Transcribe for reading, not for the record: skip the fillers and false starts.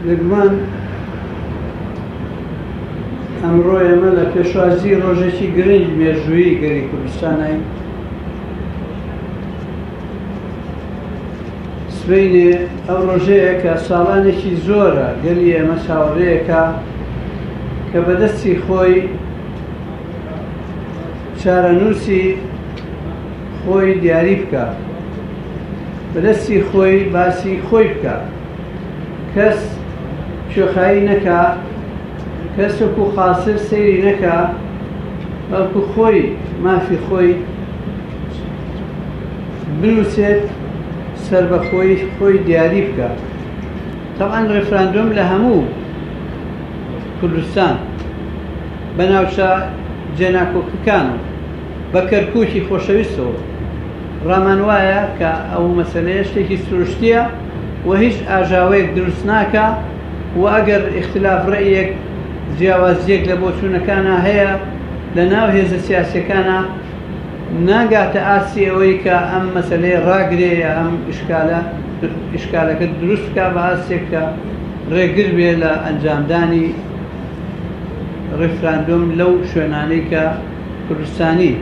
لەگومان ئەمڕۆ ئێمە لە پێشوازی ڕۆژێکی گرنگ مێژوویی گەری کوردستانین. سبەینێ ئەو ڕۆژەیە کە ساڵانێکی زۆرە گەلی ئێمە چاوەڕێیەکە کە بەدەستی خۆی چارەنووسی خۆی دیاری بکە، بەدەستی خۆی باسی خۆی بکە، کەس کوێخایی نەکا، کەس وەکو خاسر سەیری نەکا، بەڵکو خۆی مافی خۆی بنووسێت، سەر بە خۆی دیاری بکە. تەبعاً ڕێفراندۆم لە هەموو کوردستان بەناوچە جێناکۆکەکان و بە کەرکووکی خۆشەویستەوە ڕامان وایە کە ئەو مەسەلەیە شتێکی سروشتیە و هیچ ئاژاوەیەک دروست ناکە، و ئەگەر اختلاف ڕێیەک جیاوازیەک لە بۆچوونەکانە هەیە لە ناو هێزە سیاسیەکانە ناگاتە ئاسی ئەوەی کە ئەم مەسەلەیە ڕاگرێ یا ئەم ئیشکالەکە دروست بکە بە ئاسێک کە ڕێگر بێ لە ئەنجامدانی ڕێفراندۆم لەو شوێنانەی کە کوردستانی